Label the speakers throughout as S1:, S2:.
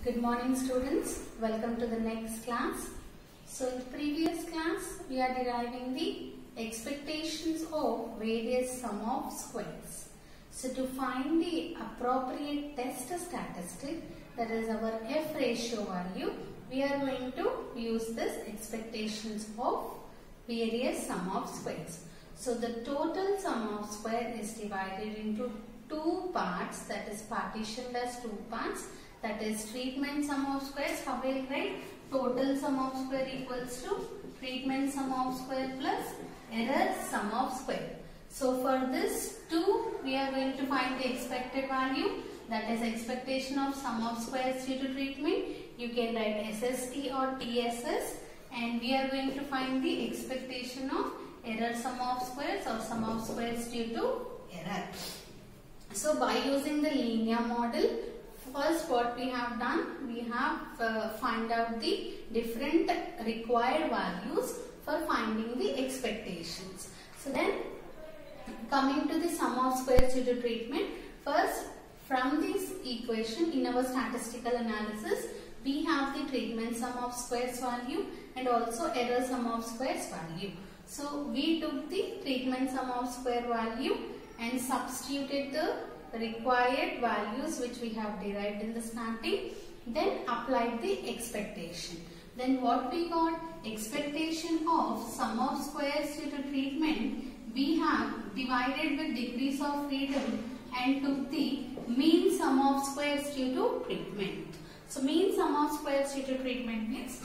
S1: Good morning students, welcome to the next class. So in the previous class we are deriving the expectations of various sum of squares. So to find the appropriate test statistic, that is our F ratio value, we are going to use this expectations of various sum of squares. So the total sum of square is divided into two parts, that is partitioned as two parts. That is treatment sum of squares. How will we write? Total sum of square equals to treatment sum of square plus error sum of square. So for this 2 we are going to find the expected value, that is expectation of sum of squares due to treatment. You can write SST or TSS, and we are going to find the expectation of error sum of squares or sum of squares due to error. So by using the linear model, first what we have done, we have find out the different required values for finding the expectations. So then coming to the sum of squares due to treatment, first from this equation in our statistical analysis we have the treatment sum of squares value and also error sum of squares value. So we took the treatment sum of square value and substituted the required values which we have derived in the starting, then applied the expectation. Then what we got? Expectation of sum of squares due to treatment we have divided with degrees of freedom and took the mean sum of squares due to treatment. So mean sum of squares due to treatment means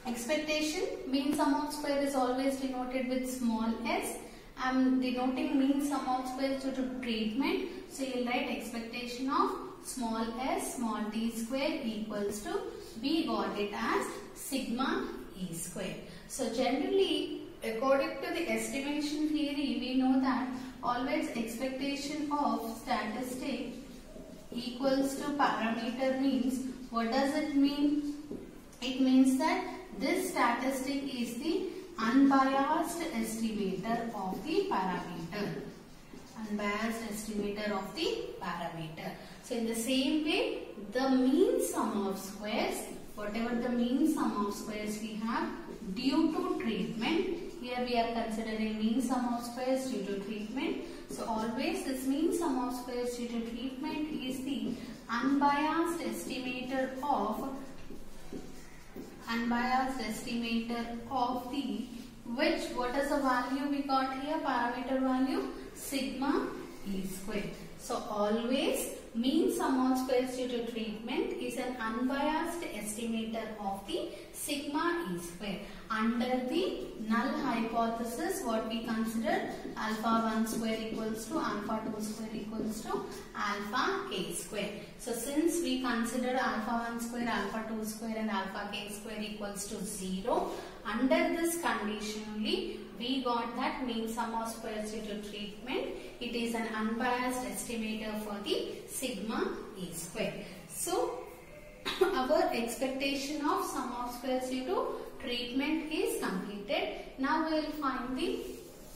S1: expectation, mean sum of square is always denoted with small s. I am denoting mean sum of squares due to treatment. So you will write expectation of small s small t square equals to, we got it as sigma e square. So generally according to the estimation theory we know that always expectation of statistic equals to parameter means, what does it mean? It means that this statistic is the unbiased estimator of the parameter. Unbiased estimator of the parameter. So in the same way, the mean sum of squares, whatever the mean sum of squares we have due to treatment, here we are considering mean sum of squares due to treatment. So always this mean sum of squares due to treatment is the unbiased estimator of the which, what is the value we got here? Parameter value sigma e square. So always mean sum of squares due to treatment is an unbiased estimator of the sigma e square. Under the null hypothesis, what we consider alpha 1 square equals to alpha 2 square equals to alpha k square. So since we consider alpha 1 square, alpha 2 square and alpha k square equals to 0, under this condition only we got that mean sum of squares due to treatment, it is an unbiased estimator for the sigma e square. So our expectation of sum of squares due to treatment is completed. Now we will find the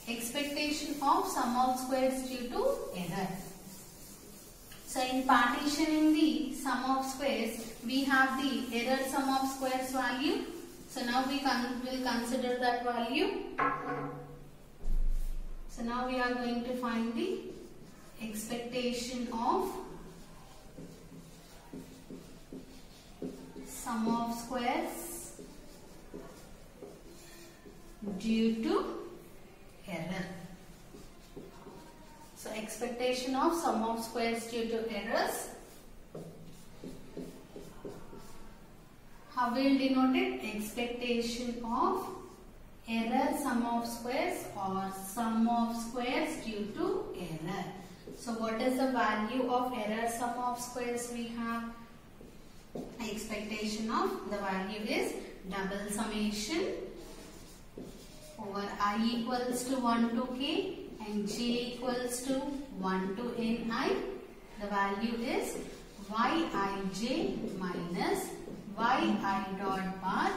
S1: expectation of sum of squares due to error. So in partitioning the sum of squares, we have the error sum of squares value. So now we will consider that value. So now we are going to find the expectation of sum of squares due to error. So expectation of sum of squares due to errors. How will denote it? Expectation of error sum of squares or sum of squares due to error. So what is the value of error sum of squares we have? Expectation of the value is double summation over I equals to 1 to k and j equals to 1 to ni. The value is yij minus yi dot bar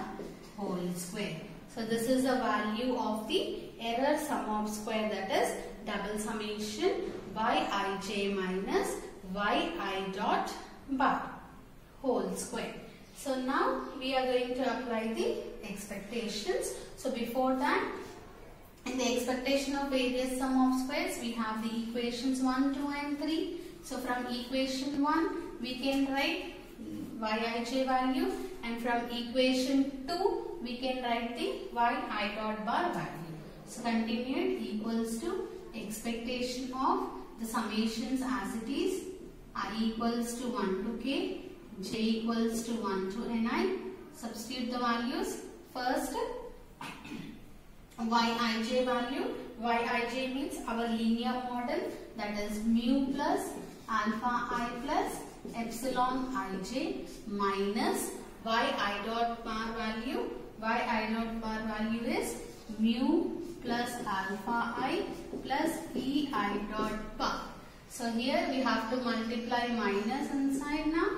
S1: whole square. So this is the value of the error sum of square, that is double summation yij minus yi dot bar whole square. So now we are going to apply the expectations. So before that, in the expectation of various sum of squares, we have the equations 1, 2 and 3. So from equation 1, we can write Yij value, and from equation 2, we can write the Yi dot bar value. So continued equals to expectation of the summations as it is, I equals to 1 to k, j equals to 1 to ni. Substitute the values. First, Yij value. Yij means our linear model, that is mu plus alpha I plus epsilon ij minus yi dot bar value. Yi dot bar value is mu plus alpha I plus ei dot bar. So here we have to multiply minus inside now.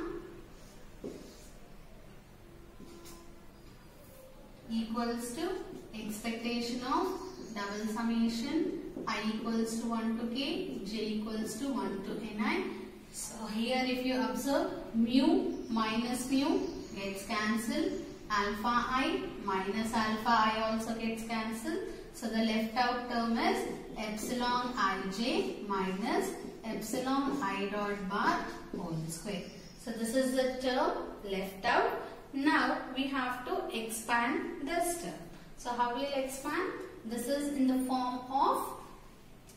S1: Equals to expectation of double summation I equals to 1 to k, j equals to 1 to ni. So here if you observe, mu minus mu gets cancelled, alpha I minus alpha I also gets cancelled. So the left out term is epsilon ij minus epsilon I dot bar whole square. So this is the term left out. Now we have to expand this term. So how will you expand? This is in the form of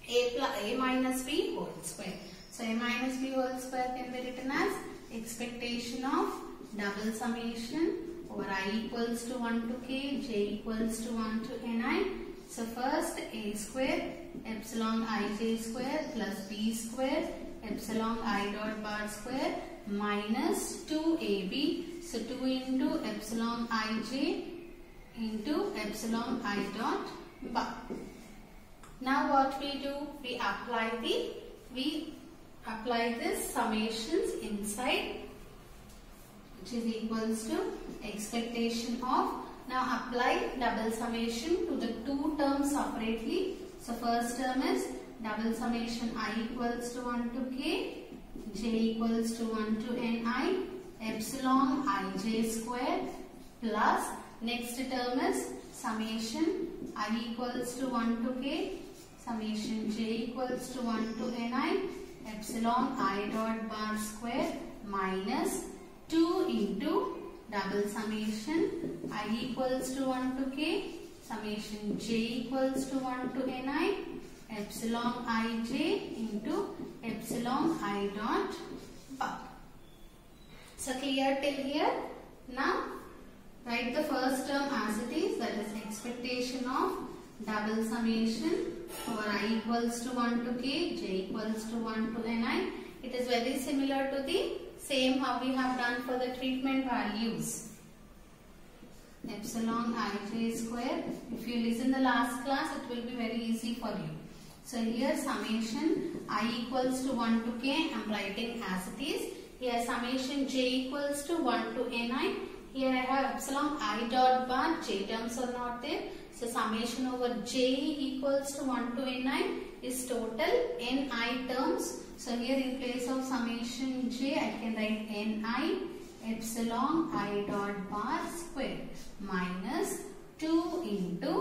S1: a minus b whole square. So a minus b whole square can be written as expectation of double summation over I equals to 1 to k, j equals to 1 to ni. So first a square epsilon ij square plus b square epsilon I dot bar square minus 2ab. So 2 into epsilon ij into epsilon I dot bar. Now what we do? We apply this summations inside, which is equals to expectation of. Now apply double summation to the two terms separately. So first term is double summation I equals to 1 to k, j equals to 1 to ni, epsilon ij square plus next term is summation I equals to 1 to k, summation j equals to 1 to ni, epsilon I dot bar square minus 2 into double summation I equals to 1 to k, summation j equals to 1 to ni, epsilon ij into epsilon I dot bar. So clear till here? Now write the first term as it is, that is expectation of double summation over I equals to 1 to k, j equals to 1 to ni. It is very similar to the same how we have done for the treatment values. Epsilon ij square. If you listen the last class, it will be very easy for you. So here summation I equals to 1 to k, I am writing as it is. Here summation j equals to 1 to ni. Here I have epsilon I dot bar, j terms are not there. So summation over j equals to 1 to ni is total ni terms. So here in place of summation j, I can write ni epsilon I dot bar square minus 2 into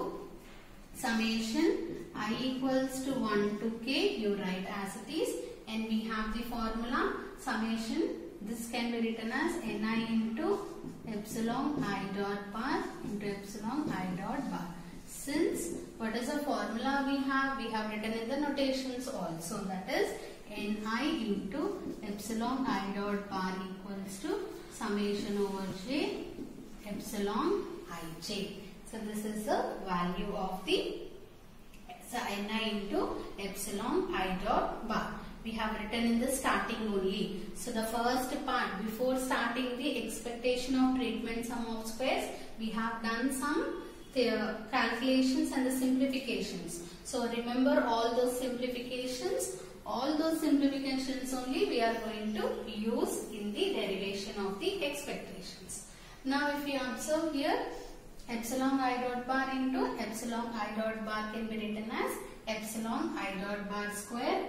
S1: summation I equals to 1 to k, you write as it is, and we have the formula summation. This can be written as ni into epsilon I dot bar into epsilon I dot bar. Since what is the formula we have written in the notations also, that is ni into epsilon I dot bar equals to summation over j epsilon ij. So this is the value of the ni into epsilon I dot bar. We have written in the starting only. So the first part, before starting the expectation of treatment sum of squares, we have done some calculations and the simplifications. So remember all those simplifications. All those simplifications only we are going to use in the derivation of the expectations. Now if you observe here, epsilon I dot bar into epsilon I dot bar can be written as epsilon I dot bar square.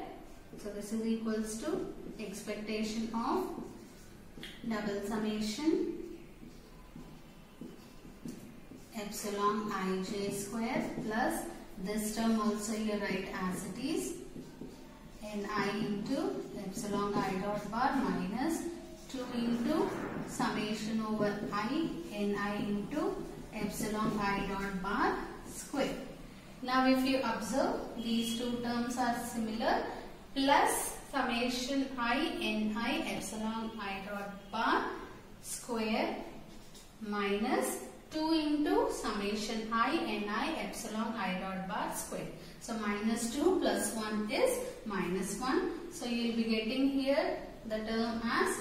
S1: So this is equals to expectation of double summation epsilon ij square plus this term also you write as it is ni into epsilon I dot bar minus 2 into summation over I ni into epsilon I dot bar square. Now if you observe, these two terms are similar, plus summation I ni epsilon I dot bar square minus 2 into summation I ni epsilon I dot bar square. So minus 2 plus 1 is minus 1. So you will be getting here the term as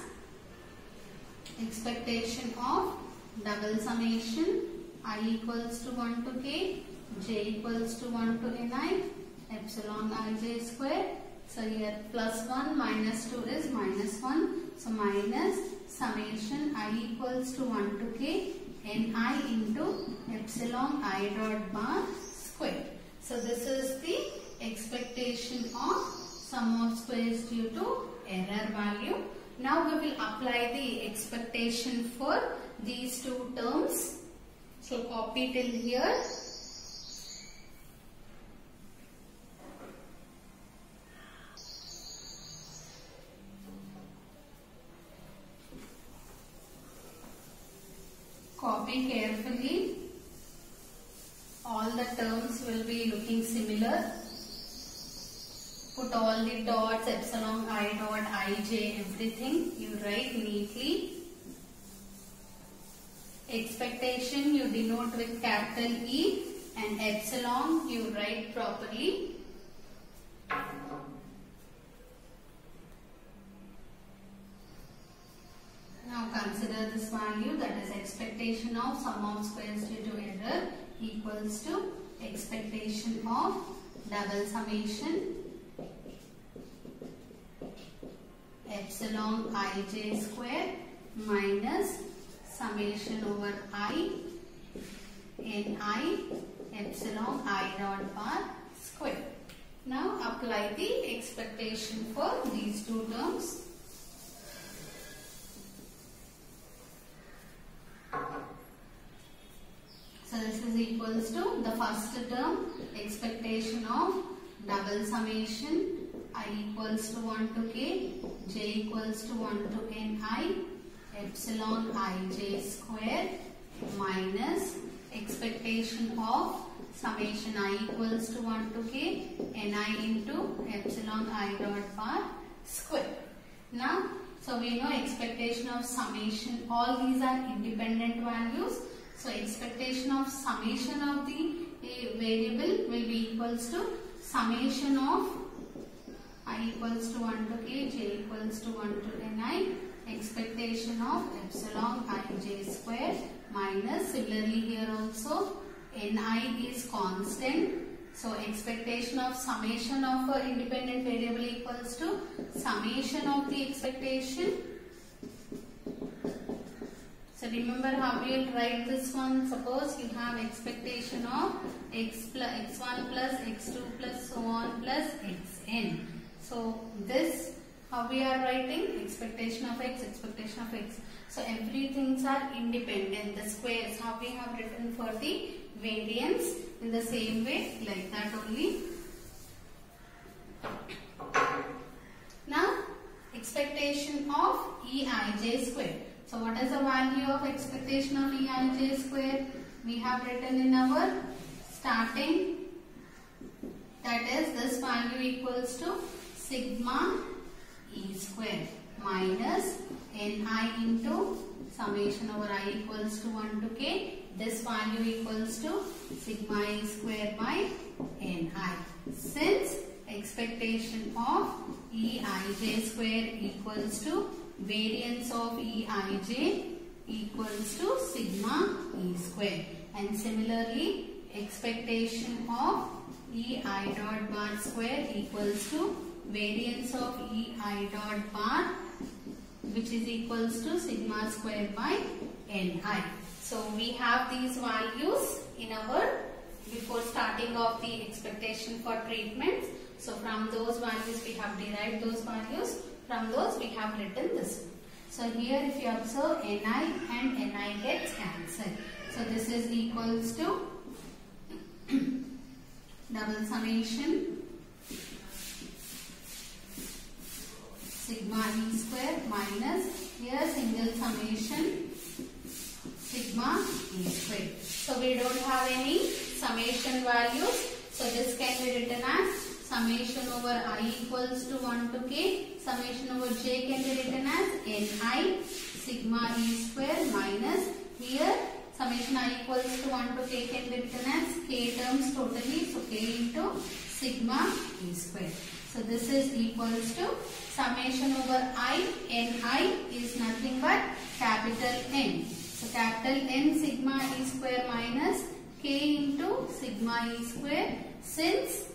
S1: expectation of double summation I equals to 1 to k, j equals to 1 to ni, epsilon ij square. So here plus 1 minus 2 is minus 1. So minus summation I equals to 1 to k ni into epsilon I dot bar square. So this is the expectation of sum of squares due to error value. Now we will apply the expectation for these two terms. So copy till here. Copy carefully. All the terms will be looking similar. Put all the dots, epsilon I dot, ij, everything you write neatly. Expectation you denote with capital E and epsilon you write properly. Now consider this value, that is expectation of sum of squares due to error equals to expectation of double summation epsilon ij square minus summation over I ni epsilon I dot bar square. Now apply the expectation for these two terms. So this is equals to the first term, expectation of double summation I equals to 1 to k, j equals to 1 to ni, epsilon ij square minus expectation of summation I equals to 1 to k, ni into epsilon I dot bar square. Now, so we know expectation of summation, all these are independent values. So expectation of summation of the variable will be equals to summation of I equals to 1 to k, j equals to 1 to ni, expectation of epsilon ij square minus, similarly here also ni is constant. So expectation of summation of a independent variable equals to summation of the expectation. So remember how we will write this one. Suppose you have expectation of x1 plus x2 plus so on plus xn. So this how we are writing expectation of x, expectation of x. So everything are independent. The squares how we have written for the variance in the same way, like that only. Now expectation of eij square. So what is the value of expectation of eij square? We have written in our starting, that is this value equals to sigma e square minus ni into summation over I equals to 1 to k. This value equals to sigma e square by ni. Since expectation of eij square equals to variance of eij equals to sigma e square, and similarly expectation of ei dot bar square equals to variance of ei dot bar, which is equals to sigma square by ni. So we have these values in our before starting of the expectation for treatments. So from those values we have derived those values. From those we have written this one. So here if you observe, Ni and Ni gets cancelled. So this is equals to double summation sigma E square minus here single summation sigma E square. So we don't have any summation values. So this can be written as summation over I equals to 1 to k. Summation over j can be written as Ni sigma E square minus here summation I equals to 1 to k can be written as k terms totally. So k into sigma E square. So this is equals to summation over I. Ni is nothing but capital N. So capital N sigma E square minus k into sigma E square. Since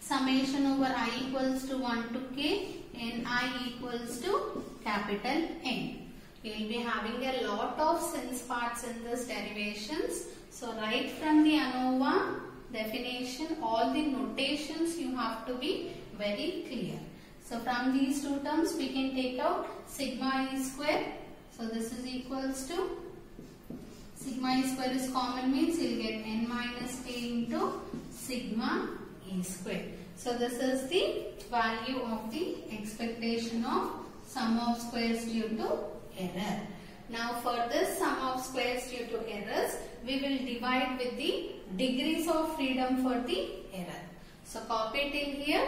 S1: summation over I equals to 1 to k, Ni equals to capital N. You will be having a lot of since parts in this derivations. So right from the ANOVA definition, all the notations you have to be very clear. So from these two terms we can take out sigma E square. So this is equals to sigma E square is common, means you will get N minus k into sigma E square. So this is the value of the expectation of sum of squares due to error. Now for this sum of squares due to errors, we will divide with the degrees of freedom for the error. So copy it in here.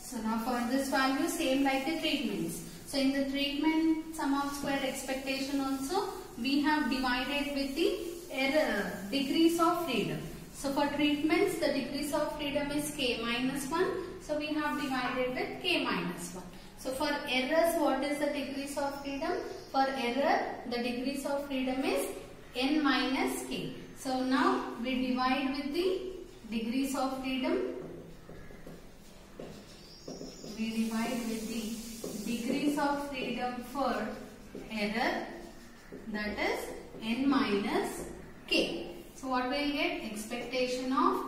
S1: So now for this value, same like the treatments. So in the treatment sum of square expectation also, we have divided with the error degrees of freedom. So for treatments, the degrees of freedom is k minus 1. So we have divided with k minus 1. So for errors, what is the degrees of freedom? For error, the degrees of freedom is n minus k. So now we divide with the degrees of freedom. We divide with the degrees of freedom for error, that is n minus k. So what we will get? Expectation of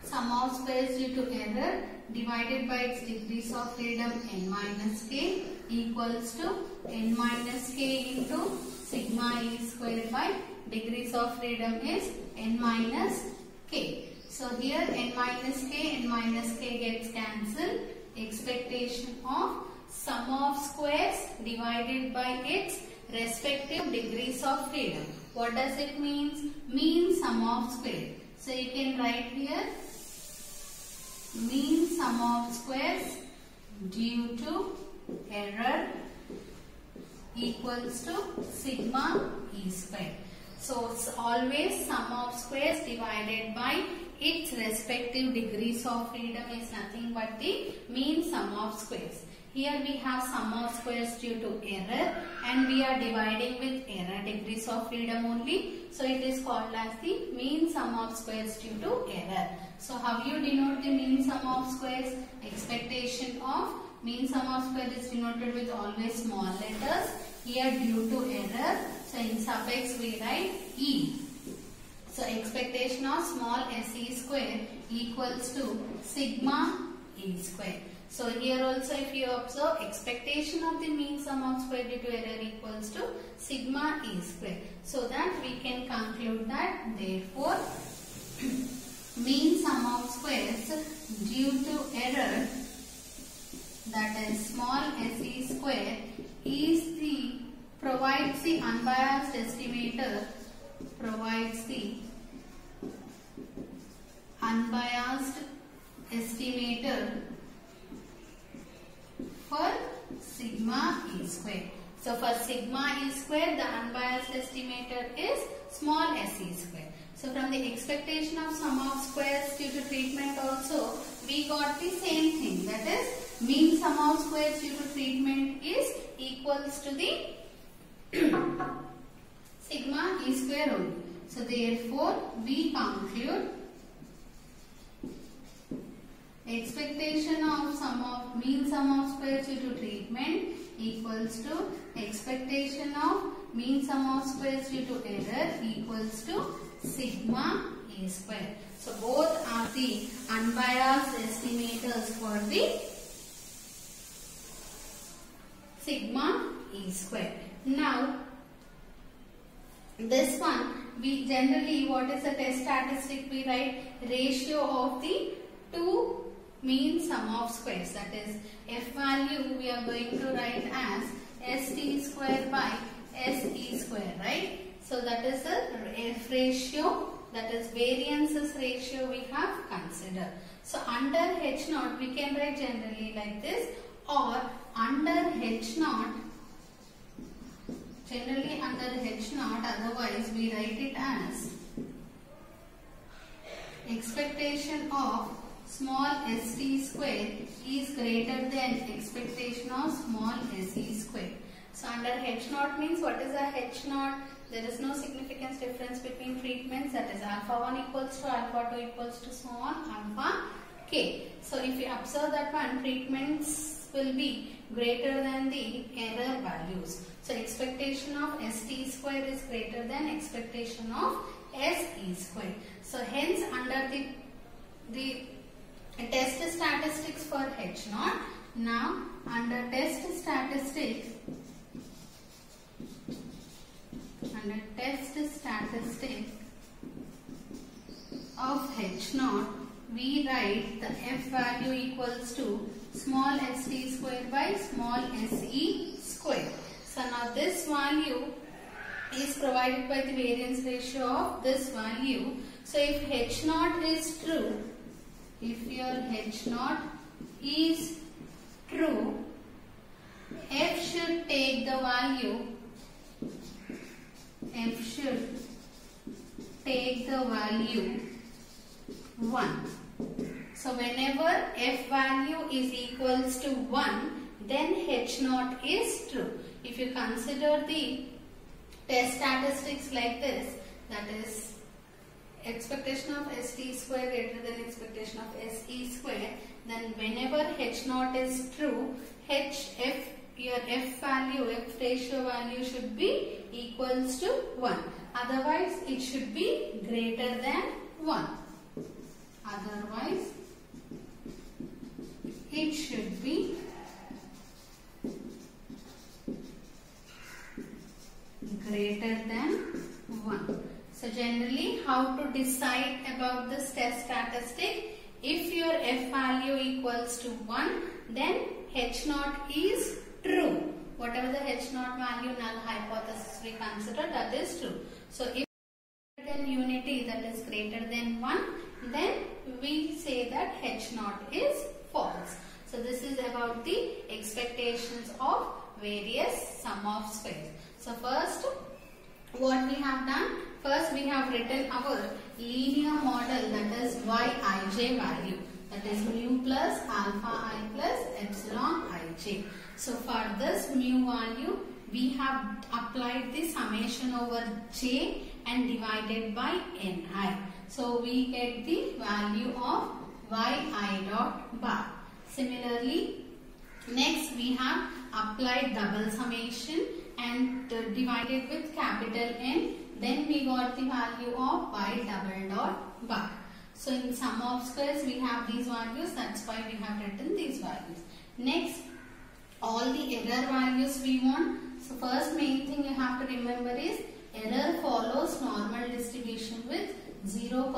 S1: sum of squares due to error divided by its degrees of freedom n minus k equals to n minus k into sigma E square by degrees of freedom is n minus k. So here n minus k gets cancelled. Expectation of sum of squares divided by its respective degrees of freedom. What does it mean? Mean sum of squares. So you can write here mean sum of squares due to error equals to sigma E square. So it's always sum of squares divided by its respective degrees of freedom is nothing but the mean sum of squares. Here we have sum of squares due to error and we are dividing with error degrees of freedom only. So it is called as the mean sum of squares due to error. So how you denote the mean sum of squares? Expectation of mean sum of squares is denoted with always small letters. Here due to error, so in suffix we write E. So expectation of small se square equals to sigma E square. So here also if you observe, expectation of the mean sum of square due to error equals to sigma E square. So that we can conclude that therefore mean sum of squares due to error, that is small se square, is the provides the unbiased estimator, provides the unbiased estimator for sigma E square. So for sigma E square, the unbiased estimator is small se square. So from the expectation of sum of squares due to treatment also, we got the same thing, that is mean sum of squares due to treatment is equals to the sigma E square only. So therefore we conclude expectation of mean sum of squares due to treatment equals to expectation of mean sum of squares due to error equals to sigma E square. So both are the unbiased estimators for the sigma E square. Now this one, we generally, what is the test statistic? We write ratio of the two mean sum of squares, that is f value we are going to write as st square by se square, right? So that is the f ratio, that is variances ratio we have considered. So under h naught we can write generally like this, or under h naught, generally under h naught, otherwise we write it as expectation of small st square is greater than expectation of small se square. So under h naught means, what is a h naught? There is no significance difference between treatments, that is alpha 1 equals to alpha 2 equals to so on alpha k. So if you observe that one, treatments will be greater than the error values. So expectation of st square is greater than expectation of se square. So hence under the test statistics for h naught. Now under test statistics of h naught, we write the f value equals to small st square by small se square. So now this value is provided by the variance ratio of this value. So if h naught is true, if your h naught is true, f should take the value, f should take the value 1. So whenever f value is equals to 1, then h naught is true. If you consider the test statistics like this, that is expectation of st square greater than expectation of se square, then whenever h naught is true, your f value, f ratio value should be equals to 1. Otherwise it should be greater than 1. Otherwise it should be greater than 1. So generally, how to decide about this test statistic? If your f value equals to 1, then h naught is true. Whatever the h naught value, null hypothesis we consider, that is true. So if unity, that is greater than 1, then we say that h naught is false. So this is about the expectations of various sum of squares. So first, what we have done? First we have written our linear model, that is yij value, that is mu plus alpha I plus epsilon ij. So for this mu value, we have applied the summation over j and divided by ni. So we get the value of yi dot bar. Similarly, next we have applied double summation and divided with capital N. Then we got the value of y double dot bar. So in sum of squares we have these values, that's why we have written these values. Next, all the error values we want. So first main thing you have to remember is error follows normal distribution with 0,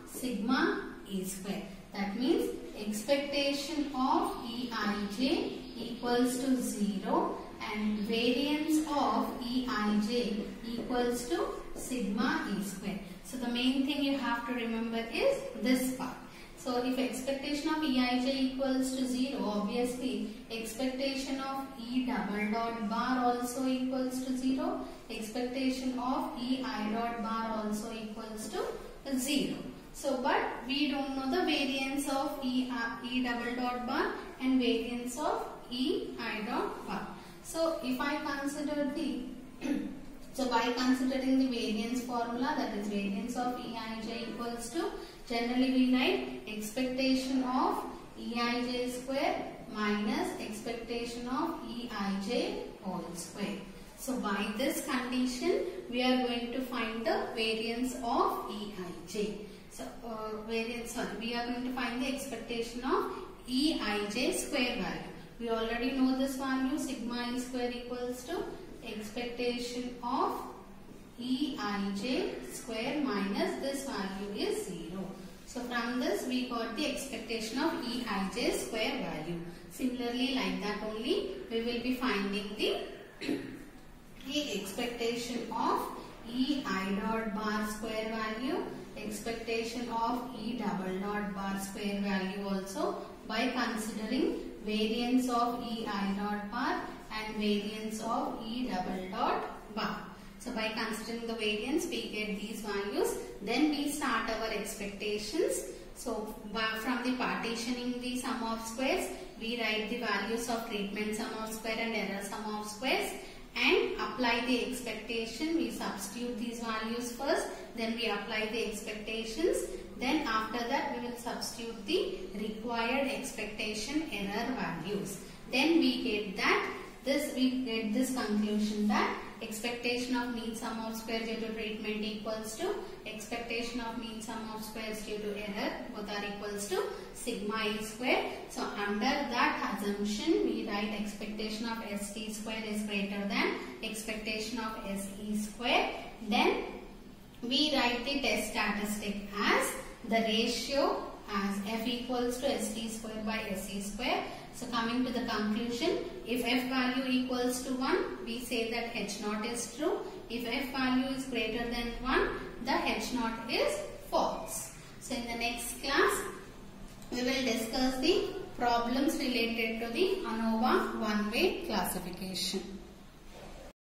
S1: sigma e square. That means expectation of Eij equals to 0 and variance of Eij equals to sigma e square. So the main thing you have to remember is this part. So if expectation of Eij equals to 0, obviously expectation of E double dot bar also equals to 0. Expectation of Ei dot bar also equals to 0. So but we don't know the variance of E double dot bar and variance of Ei dot bar. So if I consider so by considering the variance formula, that is variance of Eij equals to, generally we write expectation of Eij square minus expectation of Eij whole square. So by this condition, we are going to find the variance of Eij. So we are going to find the expectation of Eij square value. We already know this value, sigma E square equals to expectation of Eij square minus this value is 0. So from this we got the expectation of Eij square value. Similarly, like that only we will be finding the expectation of E I dot bar square value, expectation of E double dot bar square value also by considering variance of E I dot bar and variance of E double dot bar. So by considering the variance, we get these values. Then we start our expectations. So from the partitioning the sum of squares, we write the values of treatment sum of square and error sum of squares and apply the expectation. We substitute these values first, then we apply the expectations. Then after that we will substitute the required expectation error values. Then we get this conclusion that expectation of mean sum of squares due to treatment equals to expectation of mean sum of squares due to error, both are equals to sigma E square. So under that assumption, we write expectation of ST square is greater than expectation of SE square. Then we write the test statistic as the ratio as F equals to ST square by SE square. So coming to the conclusion, if F value equals to 1, we say that H naught is true. If F value is greater than 1, the H naught is false. So in the next class, we will discuss the problems related to the ANOVA one-way classification.